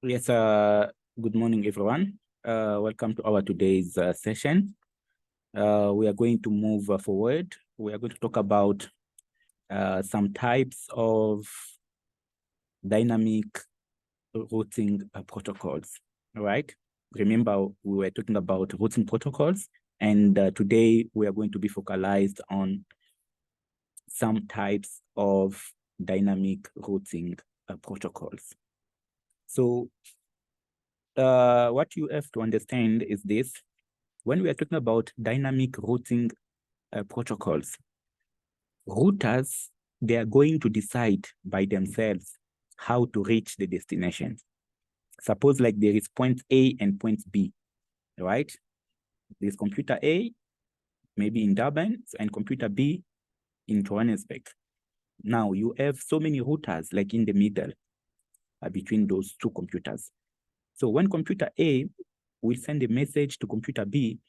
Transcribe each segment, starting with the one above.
Yes, good morning, everyone. Welcome to our today's session. We are going to move forward. We are going to talk about some types of dynamic routing protocols, all right? Remember, we were talking about routing protocols, and today we are going to be focalized on some types of dynamic routing protocols. So what you have to understand is this. When we are talking about dynamic routing protocols, routers, they are going to decide by themselves how to reach the destination. Suppose like there is point A and point B, right? There's computer A, maybe in Durban, and computer B in Johannesburg. Now you have so many routers like in the middle between those two computers. So when computer A will send a message to computer B,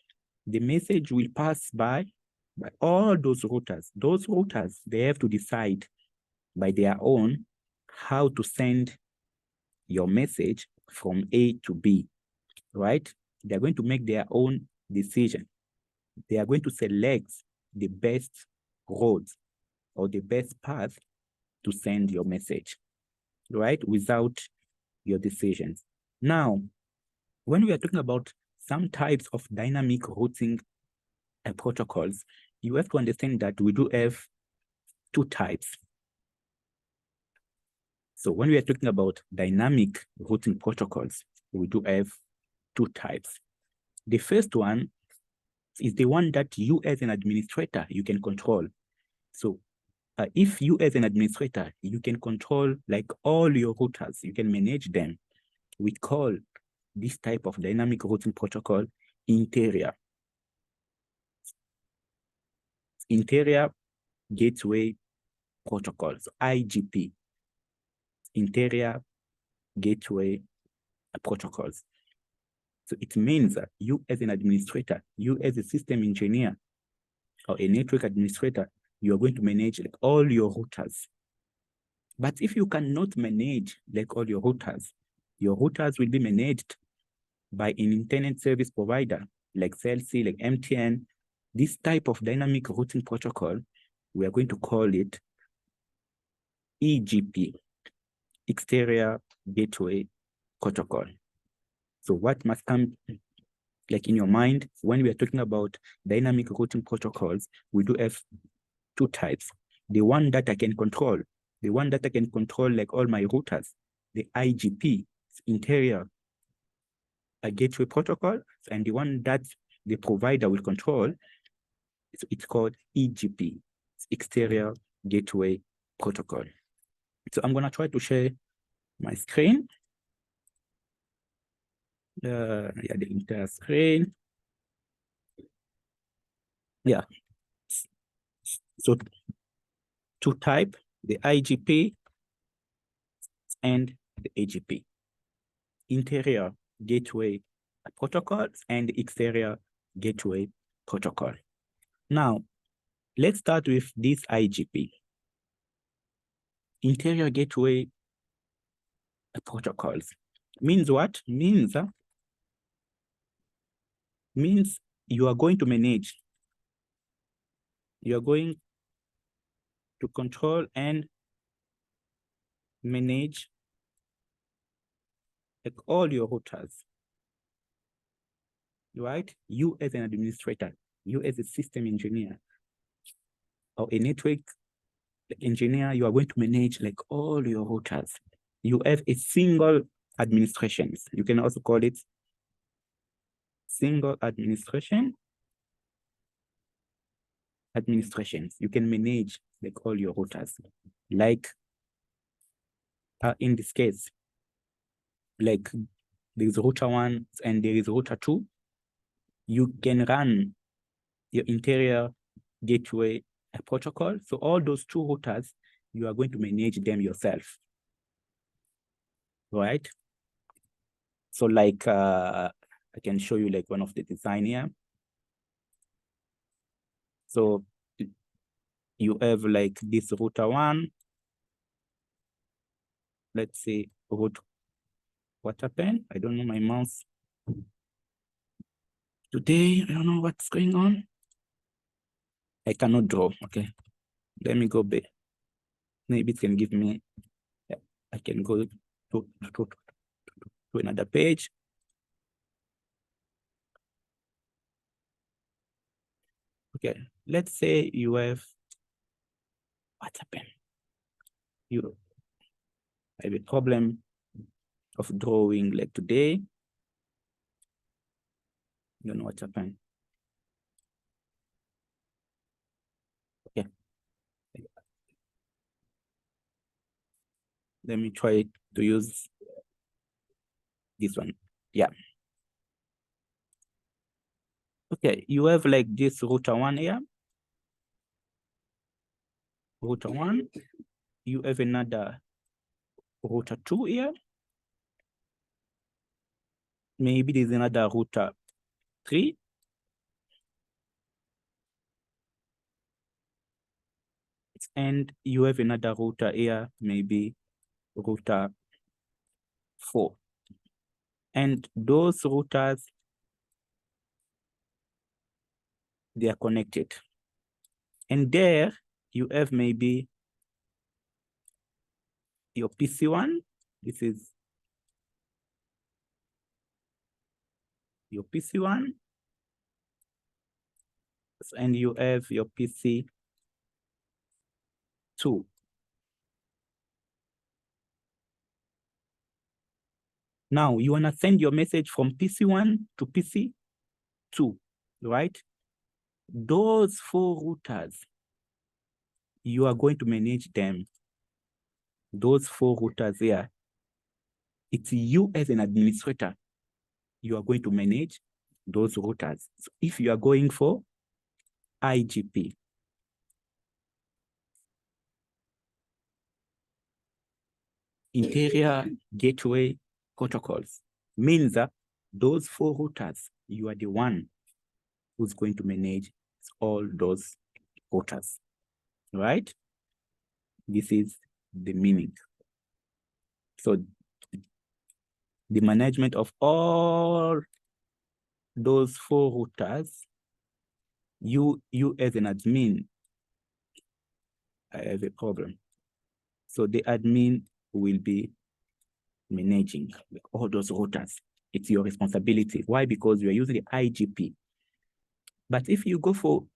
the message will pass by all those routers. Those routers, they have to decide by their own how to send your message from A to B, right? They're going to make their own decision. They are going to select the best road or the best path to send your message, right? Without your decisions. Now, when we are talking about some types of dynamic routing protocols, you have to understand that we do have two types. So when we are talking about dynamic routing protocols, we do have two types. The first one is the one that you as an administrator, you can control. So if you as an administrator, you can control like all your routers, you can manage them. We call this type of dynamic routing protocol interior gateway protocols, IGP, interior gateway protocols. So it means that you as an administrator, you as a system engineer or a network administrator, you are going to manage like all your routers. But if you cannot manage like all your routers will be managed by an internet service provider like CLC, like MTN. This type of dynamic routing protocol, we are going to call it EGP, exterior gateway protocol. So what must come like in your mind when we are talking about dynamic routing protocols, we do have two types. The one that I can control, like all my routers, the IGP, interior gateway protocol, and the one that the provider will control, it's called EGP, exterior gateway protocol. So I'm gonna try to share my screen. Yeah, the entire screen. Yeah. So two type, the IGP and the AGP. Interior gateway protocols and exterior gateway protocol. Now, let's start with this IGP. Interior gateway protocols. Means what? Means you are going to manage. You are going to control and manage like all your routers, right? You as an administrator, you as a system engineer or a network engineer, you are going to manage like all your routers. You have a single administration. You can also call it single administrations. You can manage like all your routers. Like in this case, like there's router 1 and there is router 2. You can run your interior gateway protocol. So all those two routers, you are going to manage them yourself, right? So like I can show you like one of the design here. So you have like this router 1, let's say What happened? I don't know my mouse. Today, I don't know what's going on. I cannot draw, okay. Let me go back. Maybe it can give me, I can go to another page. Okay, let's say you have, what happened? You have a problem of drawing like today. You don't know what happened. Okay. Let me try to use this one. Yeah. Okay, you have like this router 1 here. Router 1. You have another router 2 here. Maybe there's another router 3. And you have another router here, maybe router 4. And those routers, they are connected. And there you have maybe your PC1. This is your PC1. And you have your PC2. Now you want to send your message from PC1 to PC2, right? Those 4 routers, you are going to manage them. Those 4 routers here, it's you as an administrator. You are going to manage those routers. So if you are going for IGP, interior gateway protocols, means that those 4 routers, you are the one who's going to manage all those routers, right? This is the meaning. So the management of all those 4 routers, you as an admin, I have a problem. So the admin will be managing all those routers. It's your responsibility. Why? Because you are using the IGP. But if you go for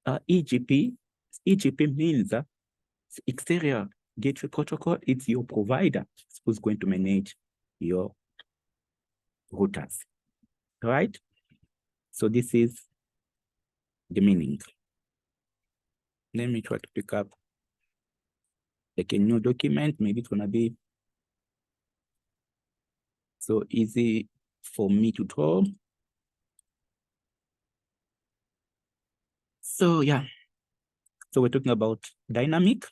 EGP means exterior gateway protocol. It's your provider who's going to manage your routers, right? So this is the meaning. Let me try to pick up like a new document. Maybe it's gonna be so easy for me to draw. So yeah, so we're talking about dynamic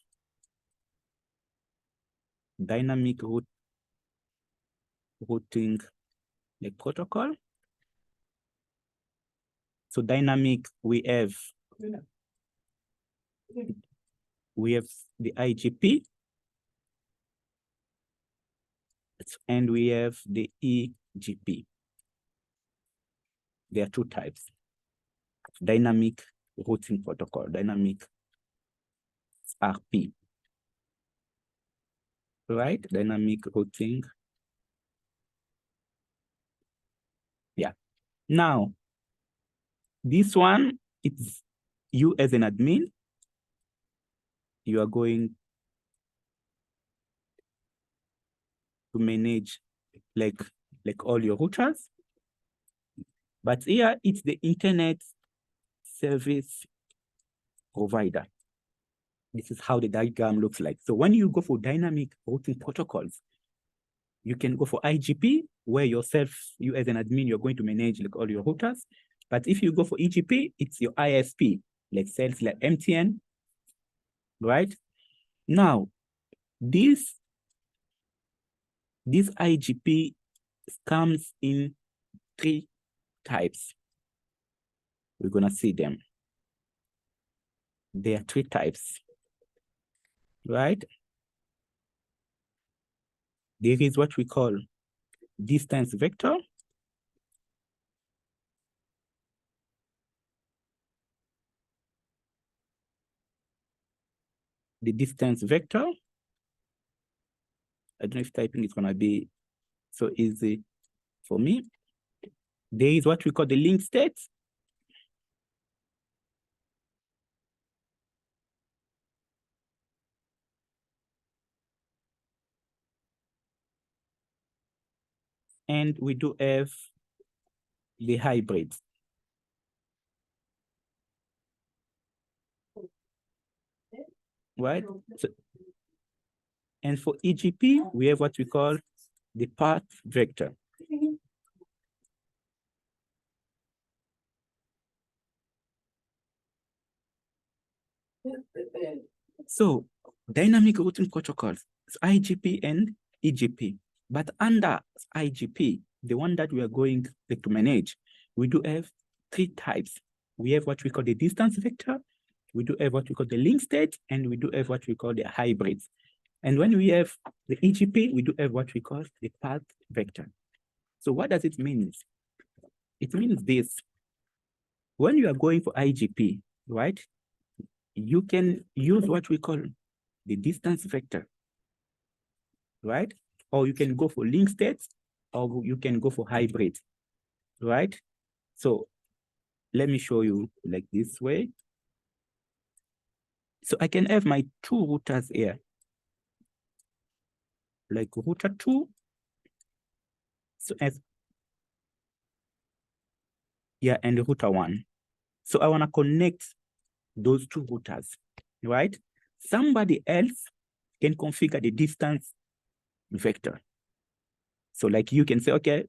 routing like protocol. So dynamic, we have the IGP, and we have the EGP. There are 2 types. Dynamic routing protocol, dynamic RP, right? Dynamic routing. Yeah. Now, this one, it's you as an admin. You are going to manage like all your routers. But here, it's the internet service provider. This is how the diagram looks like. So when you go for dynamic routing protocols, you can go for IGP, where you as an admin, you're going to manage like all your routers. But if you go for EGP, it's your ISP, like sales like MTN, right? Now, this IGP comes in 3 types. We're gonna see them. There are 3 types, right? There is what we call distance vector. The distance vector. I don't know if typing is gonna be so easy for me. There is what we call the link state. And we do have the hybrid. Right? So, and for EGP, we have what we call the path vector. So dynamic routing protocols, IGP and EGP. But under IGP, the one that we are going to manage, we do have three types. We have what we call the distance vector, we do have what we call the link state, and we do have what we call the hybrids. And when we have the EGP, we do have what we call the path vector. So what does it mean? It means this. When you are going for IGP, right, you can use what we call the distance vector, right? Or you can go for link states, or you can go for hybrid, right? So let me show you like this way. So I can have my two routers here, like router 2. So as yeah, and router 1. So I want to connect those two routers, right? Somebody else can configure the distance vector. So like you can say, okay,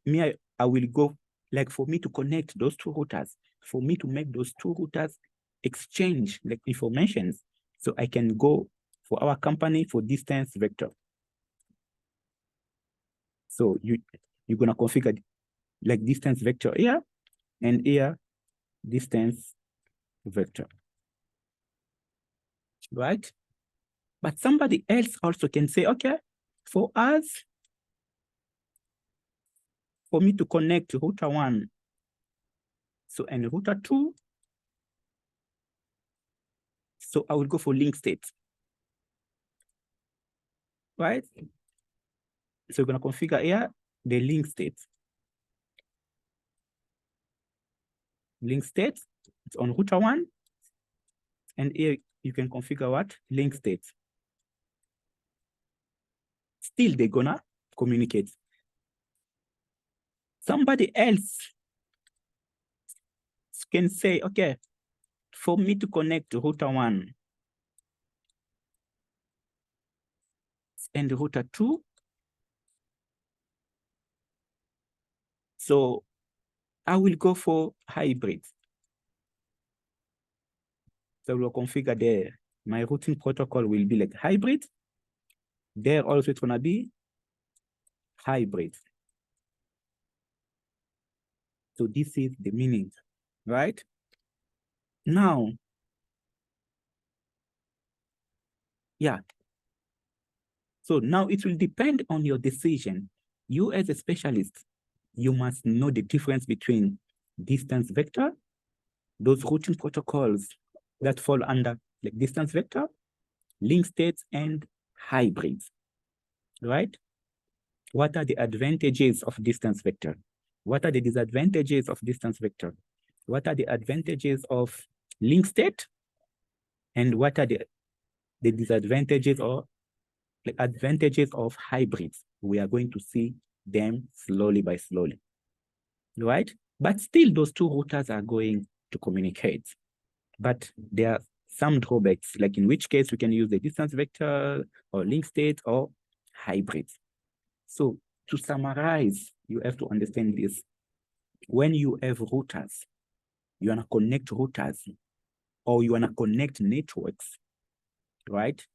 I will go, like for me to connect those two routers, for me to make those two routers exchange like informations. So I can go for our company for distance vector. So you're gonna configure like distance vector here and here distance vector, right? But somebody else also can say, okay, for us, for me to connect router 1, so and router 2, so I will go for link state, right? So we're gonna configure here the link state. Link state, it's on router 1, and here you can configure what? Link state. Still, they're gonna communicate. Somebody else can say, okay, for me to connect router 1 and router 2, so I will go for hybrid. So we'll configure there. My routing protocol will be like hybrid. There also it's gonna be hybrid. So this is the meaning, right? Now, yeah. So now it will depend on your decision. You as a specialist, you must know the difference between distance vector, those routing protocols that fall under like distance vector, link states, and hybrids, right? What are the advantages of distance vector? What are the disadvantages of distance vector? What are the advantages of link state? And what are the disadvantages or the advantages of hybrids? We are going to see them slowly by slowly, right? But still those two routers are going to communicate. But there are some drawbacks, like in which case we can use the distance vector or link state or hybrids. So to summarize, you have to understand this. When you have routers, you want to connect routers or you want to connect networks, right?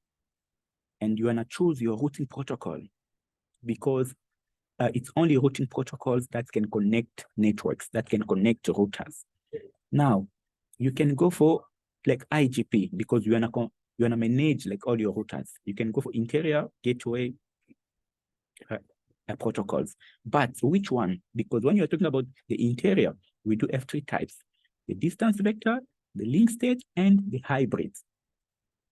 And you want to choose your routing protocol because it's only routing protocols that can connect networks, that can connect routers. Now, you can go for like IGP because you want to manage like all your routers. You can go for interior gateway protocols. But which one? Because when you're talking about the interior, we do have three types: the distance vector, the link state, and the hybrid.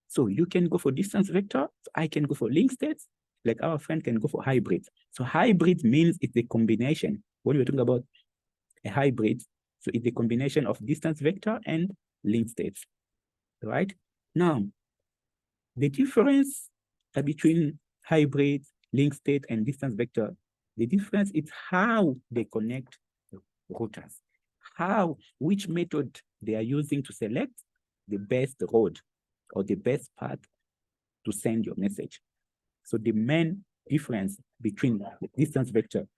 So you can go for distance vector, so I can go for link states, like our friend can go for hybrid. So hybrid means it's a combination. When we're talking about a hybrid, so it's a combination of distance vector and link states, right? Now, the difference between hybrid, link state, and distance vector, the difference is how they connect routers, which method they are using to select the best road or the best path to send your message. So the main difference between the distance vector,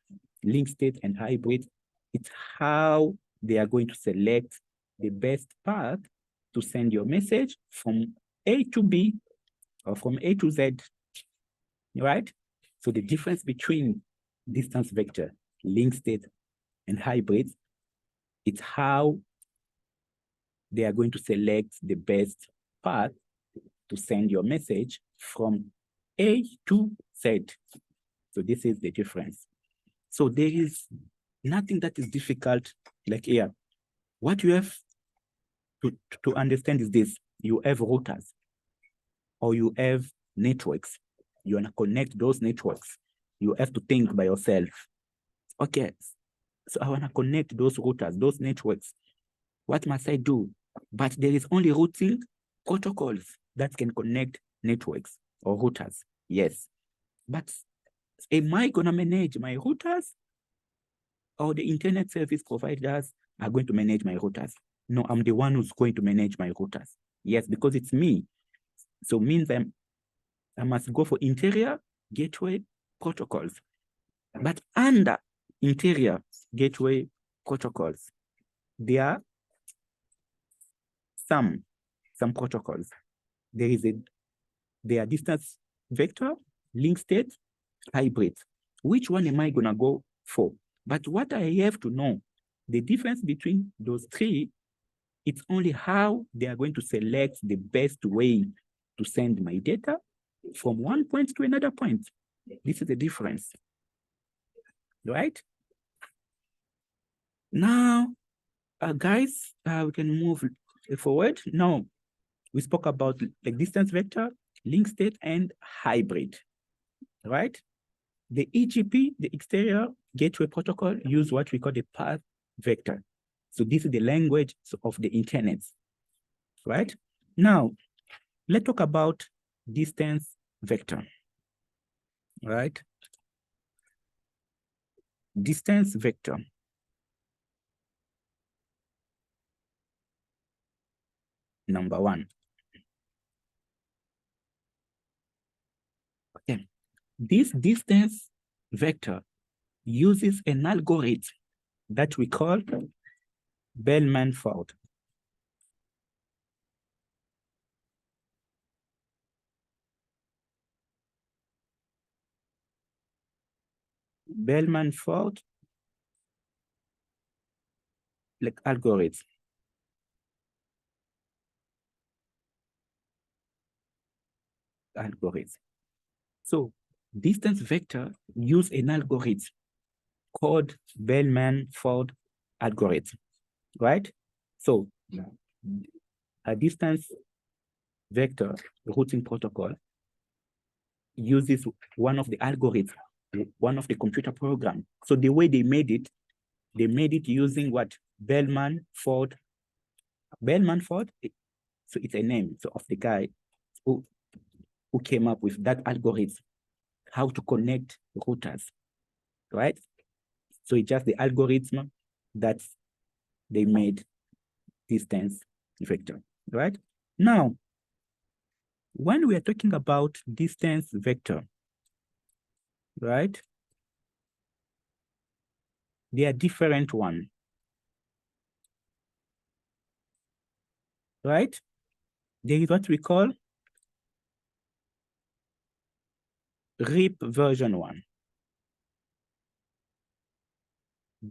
link state, and hybrid, it's how they are going to select the best path to send your message from A to B or from A to Z, right? So the difference between distance vector, link state, and hybrid, it's how they are going to select the best path to send your message from A to Z. So this is the difference. So there is nothing that is difficult like here. What you have to understand is this: you have routers or you have networks. You want to connect those networks. You have to think by yourself. Okay, so I want to connect those routers, those networks. What must I do? But there is only routing protocols that can connect networks or routers. Yes. But am I going to manage my routers, or the internet service providers are going to manage my routers? No, I'm the one who's going to manage my routers. Yes, because it's me. So means I must go for interior gateway protocols. But under interior gateway protocols, there are some protocols. There are distance vector, link state, hybrid. Which one am I gonna go for? But what I have to know, the difference between those three, it's only how they are going to select the best way to send my data from one point to another point. This is the difference, right? Now, guys, we can move forward. Now, we spoke about the distance vector, link state, and hybrid, right? The EGP, the exterior gateway protocol, use what we call the path vector. So this is the language of the internet, right? Now, let's talk about distance vector, right? Distance vector. Number one. Okay. This distance vector uses an algorithm that we call Bellman-Ford. Bellman-Ford like algorithm. So distance vector use an algorithm called Bellman-Ford algorithm, right? So a distance vector routing protocol uses one of the algorithms, one of the computer program. So the way they made it using what? Bellman-Ford. Bellman-Ford, so it's a name of the guy who came up with that algorithm, how to connect routers, right? So it's just the algorithm that they made distance vector, right? Now, when we are talking about distance vector, right? They are different one, right? There is what we call RIP version 1.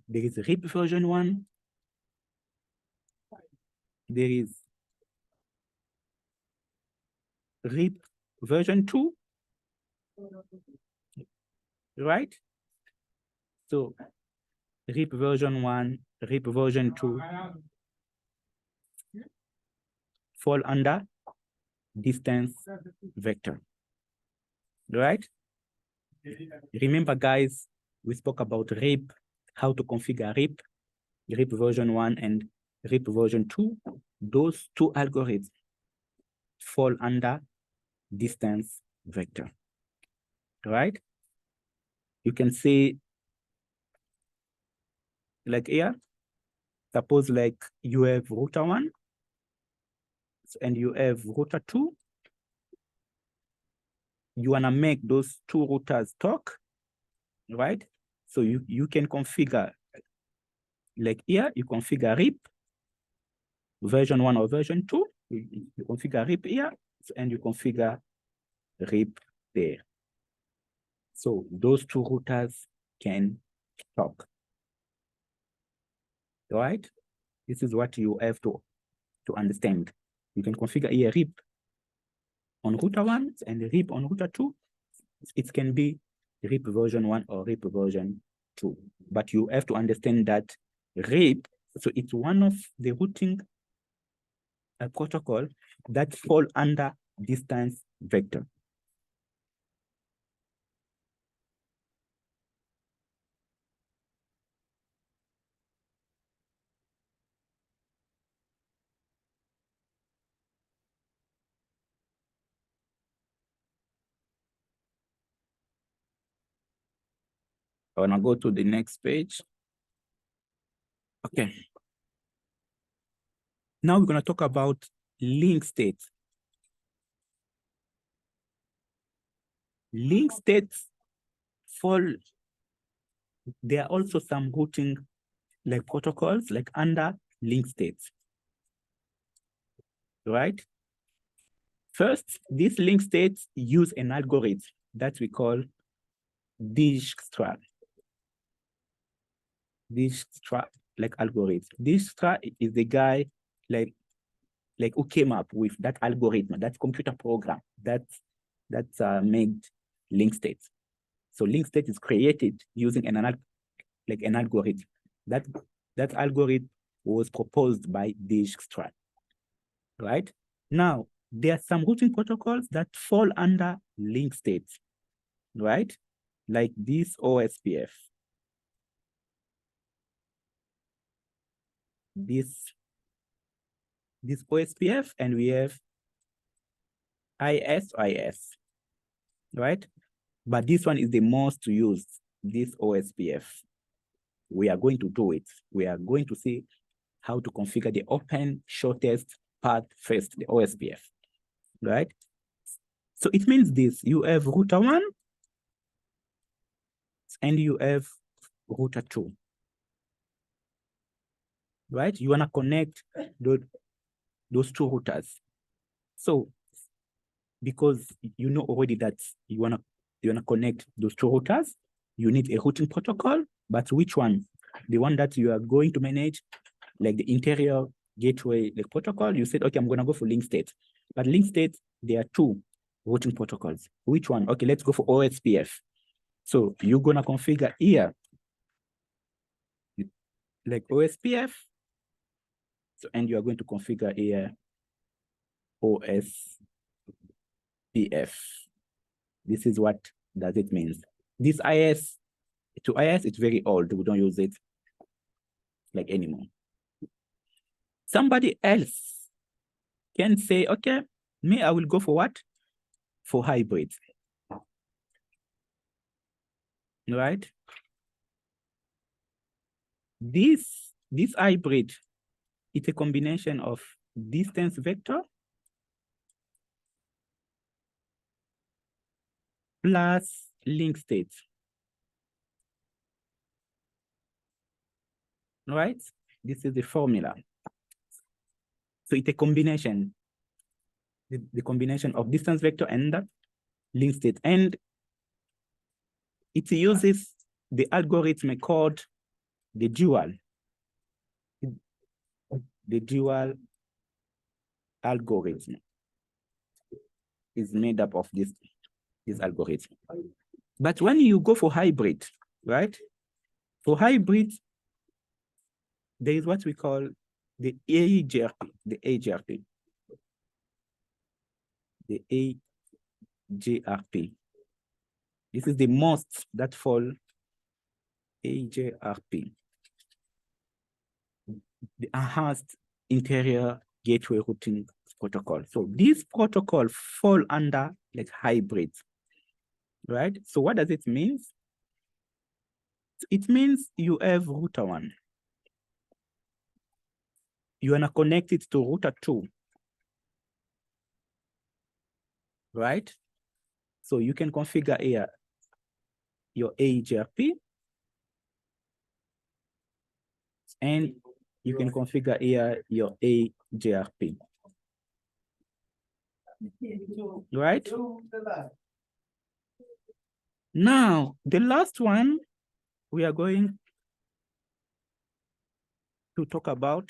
There is RIP version 1. There is RIP version 2. right? So RIP version 1, RIP version 2 fall under distance vector, right? Remember, guys, we spoke about RIP, how to configure RIP version 1 and RIP version 2. Those two algorithms fall under distance vector, right? You can see, like here, suppose like you have router 1 and you have router 2. You want to make those two routers talk, right? So you can configure, like here, you configure RIP version 1 or version 2. You configure RIP here, and you configure RIP there. So those two routers can talk, right? This is what you have to understand. You can configure here RIP on router 1 and RIP on router 2. It can be RIP version 1 or RIP version 2. But you have to understand that RIP, so it's one of the routing protocol that fall under distance vector. I want to go to the next page. Okay. Now we're going to talk about link states. Link states fall, there are also some routing like protocols like under link states, right? First, these link states use an algorithm that we call Dijkstra. Dijkstra like algorithm. Dijkstra is the guy like who came up with that algorithm, that computer program that made link states. So link state is created using an algorithm. That algorithm was proposed by Dijkstra, right? Now, there are some routing protocols that fall under link states, right? Like this OSPF. This OSPF, and we have ISIS, right? But this one is the most used, this OSPF. We are going to do it. We are going to see how to configure the open shortest path first, the OSPF, right? So it means this, you have router 1 and you have router 2, right? You want to connect those two routers. So because you know already that you wanna connect those two routers, you need a routing protocol, but which one? The one that you are going to manage, like the interior gateway like protocol, you said, okay, I'm gonna go for link state. But link state, there are two routing protocols. Which one? Okay, let's go for OSPF. So you're gonna configure here like OSPF, so, and you are going to configure here OSPF. This is what does it means. This IS, to IS, it's very old. We don't use it like anymore. Somebody else can say, okay, me, I will go for what? For hybrid. Right? This hybrid, it's a combination of distance vector plus link state. Right? This is the formula. So it's a combination, the combination of distance vector and the link state. And it uses the algorithm called the dual. The dual algorithm is made up of this algorithm. But when you go for hybrid, right? For hybrid, there is what we call the AGRP, the AGRP. The AGRP. This is the most that fall AGRP. The enhanced interior gateway routing protocol. So this protocol fall under like hybrid, right? So what does it mean? It means you have router 1. You wanna connect it to router 2, right? So you can configure here your AGRP, and you can configure here your AGRP, right? Now, the last one we are going to talk about,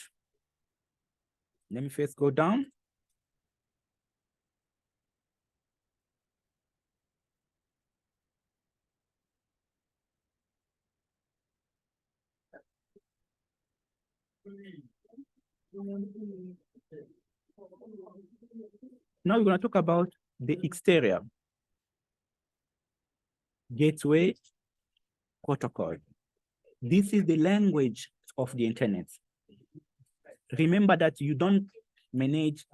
let me first go down. Now we're going to talk about the exterior gateway protocol. This is the language of the internet. Remember that you don't manage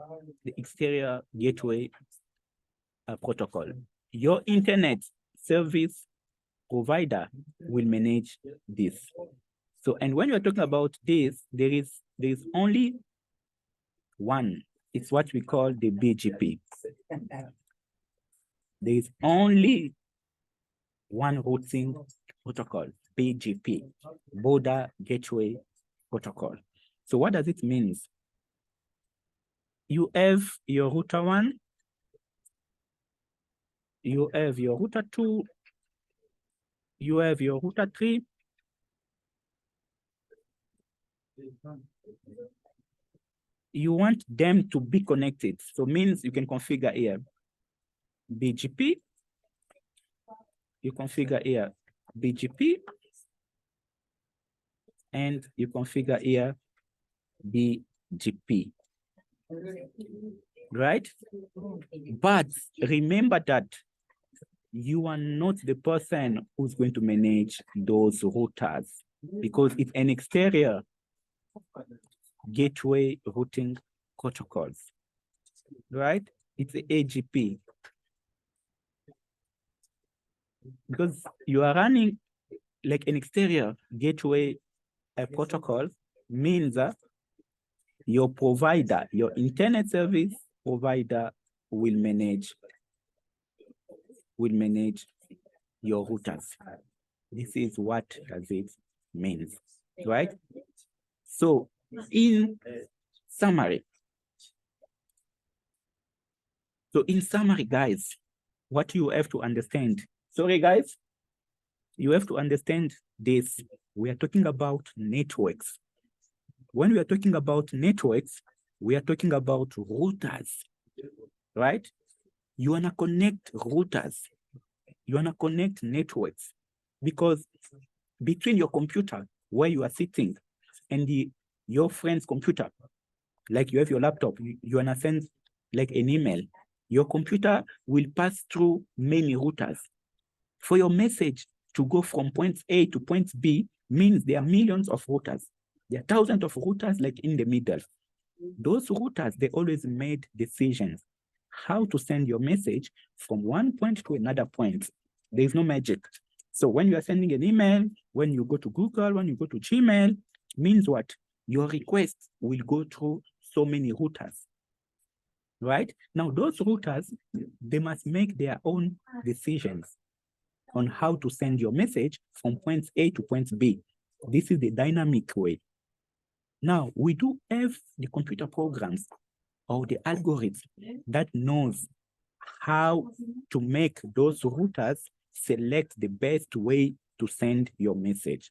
the exterior gateway protocol. Your internet service provider will manage this. So, and when you're talking about this, there is only one. It's what we call the BGP. There is only one routing protocol, BGP, Border Gateway Protocol. So what does it mean? You have your router 1, you have your router 2, you have your router 3, you want them to be connected. So means you can configure here BGP, you configure here BGP, and you configure here BGP, right? But remember that you are not the person who's going to manage those routers, because it's an exterior gateway routing protocols, right? It's the AGP. Because you are running like an exterior gateway protocol, means your provider, your internet service provider will manage your routers. This is what does it means, right? So in summary, guys, what you have to understand, sorry guys, you have to understand this. We are talking about networks. When we are talking about networks, we are talking about routers, right? You wanna connect routers, you wanna connect networks, because between your computer where you are sitting and your friend's computer, like you have your laptop, you wanna send like an email, your computer will pass through many routers. For your message to go from point A to point B means there are millions of routers. There are thousands of routers like in the middle. Those routers, they always made decisions how to send your message from one point to another point. There is no magic. So when you are sending an email, when you go to Google, when you go to Gmail, means what? Your request will go through so many routers, right? Now those routers, they must make their own decisions on how to send your message from point A to point B. This is the dynamic way. Now, we do have the computer programs or the algorithm that knows how to make those routers select the best way to send your message.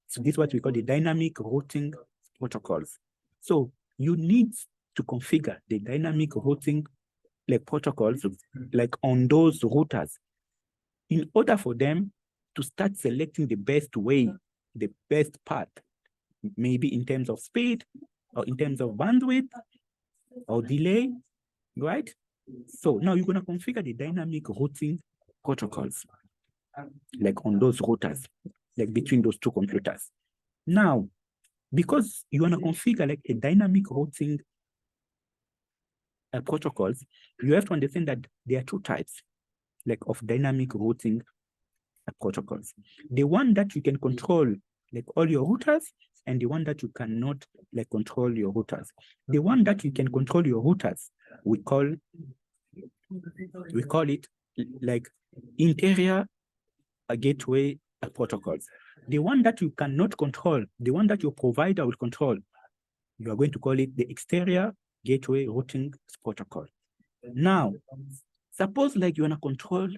So this is what we call the dynamic routing protocols. So you need to configure the dynamic routing like protocols like on those routers. in order for them to start selecting the best way, the best path, maybe in terms of speed or in terms of bandwidth or delay, right? So now you're going to configure the dynamic routing protocols, like on those routers, like between those two computers. Now, because you want to configure like a dynamic routing protocols, you have to understand that there are two types, like of dynamic routing protocols. The one that you can control, like all your routers, and the one that you cannot like control your routers. The one that you can control your routers, we call it like interior gateway protocols. The one that you cannot control, the one that your provider will control, you are going to call it the exterior gateway routing protocol. Now, suppose like you want to control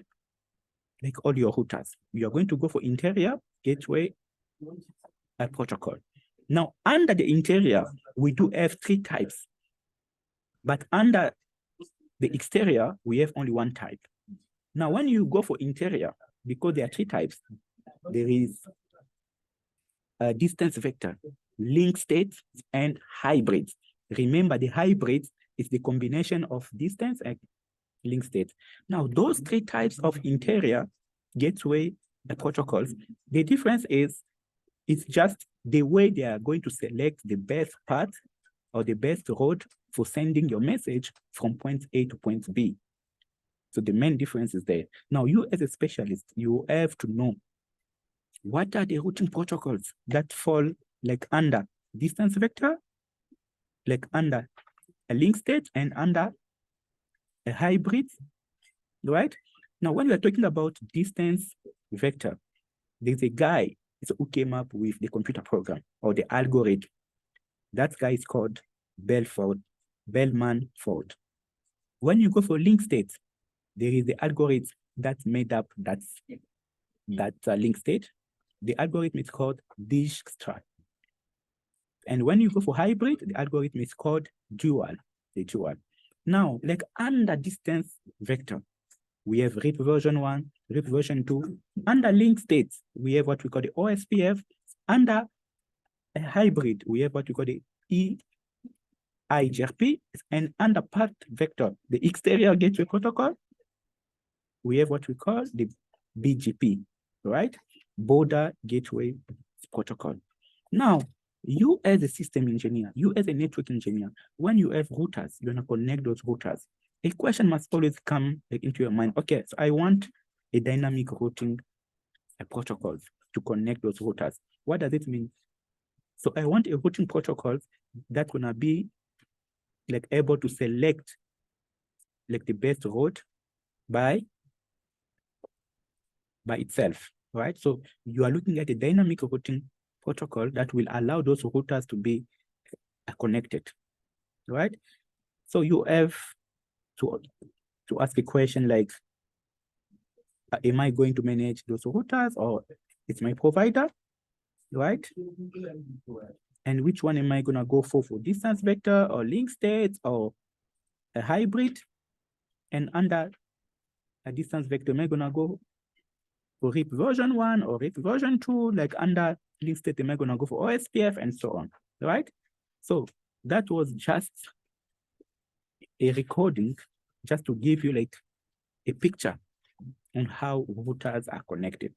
like all your routers, you are going to go for interior gateway protocol. Now, under the interior, we do have three types, but under the exterior, we have only one type. Now, when you go for interior, because there are three types, there is a distance vector, link state, and hybrid. Remember, the hybrid is the combination of distance and link state. Now, those three types of interior gateway protocols, the difference is it's just the way they are going to select the best path or the best road for sending your message from point A to point B. So the main difference is there. Now, you as a specialist, you have to know what are the routing protocols that fall like under distance vector, like under a link state, and under a hybrid, right? Now, when we are talking about distance vector, there's a guy who came up with the computer program or the algorithm. That guy is called Bellman-Ford. When you go for link state, there is the algorithm that's made up that link state. The algorithm is called Dijkstra. And when you go for hybrid, the algorithm is called dual. Now, like under distance vector, we have RIP version 1, RIP version 2. Under link states, we have what we call the OSPF. Under a hybrid, we have what we call the EIGRP. And under path vector, the exterior gateway protocol, we have what we call the BGP, right? Border Gateway Protocol. Now, you as a system engineer, you as a network engineer, when you have routers, you're going to connect those routers. A question must always come like, into your mind. Okay, so I want a dynamic routing protocol to connect those routers. What does it mean? So I want a routing protocol that's going to be like able to select like the best route by itself, right? So you are looking at a dynamic routing protocol that will allow those routers to be connected, right? So you have to ask a question like, am I going to manage those routers or it's my provider, right? And which one am I going to go for distance vector or link state or a hybrid? And under a distance vector, am I going to go for RIP version 1 or RIP version 2? Like under link state, am I going to go for OSPF and so on, right? So that was just a recording just to give you like a picture on how routers are connected,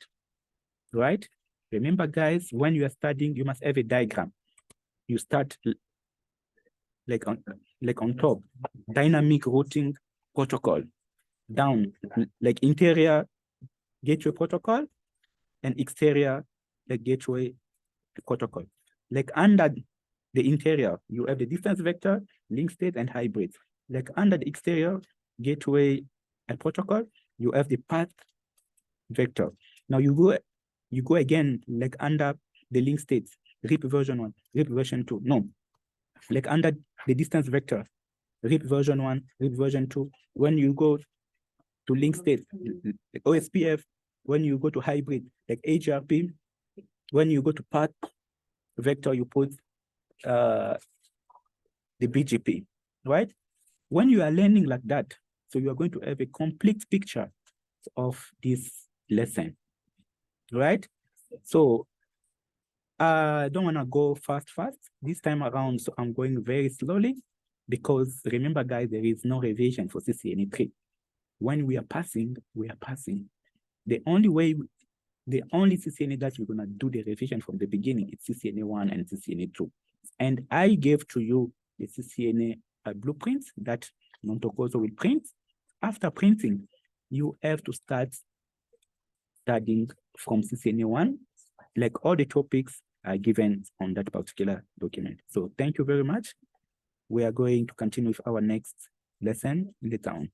right? Remember, guys, when you are studying, you must have a diagram. You start like on top, dynamic routing protocol, down like interior gateway protocol, and exterior like gateway protocol. Like under the interior, you have the distance vector, link state, and hybrid. Like under the exterior gateway and protocol, you have the path vector. Now you go again like under the link states, RIP version 1, RIP version 2. No, like under the distance vector, RIP version 1, RIP version 2. When you go to link state, like OSPF. When you go to hybrid, like HRP. When you go to path vector, you put the BGP, right? When you are learning like that, so you are going to have a complete picture of this lesson, right? So I don't want to go fast this time around, so I'm going very slowly, because remember, guys, there is no revision for CCNA 3. When we are passing, we are passing. The only CCNA that you're going to do the revision from the beginning is CCNA 1 and CCNA 2. And I gave to you the CCNA blueprints that Nontokozo will print. After printing, you have to start studying from CCNA 1, like all the topics are given on that particular document. So thank you very much. We are going to continue with our next lesson later on.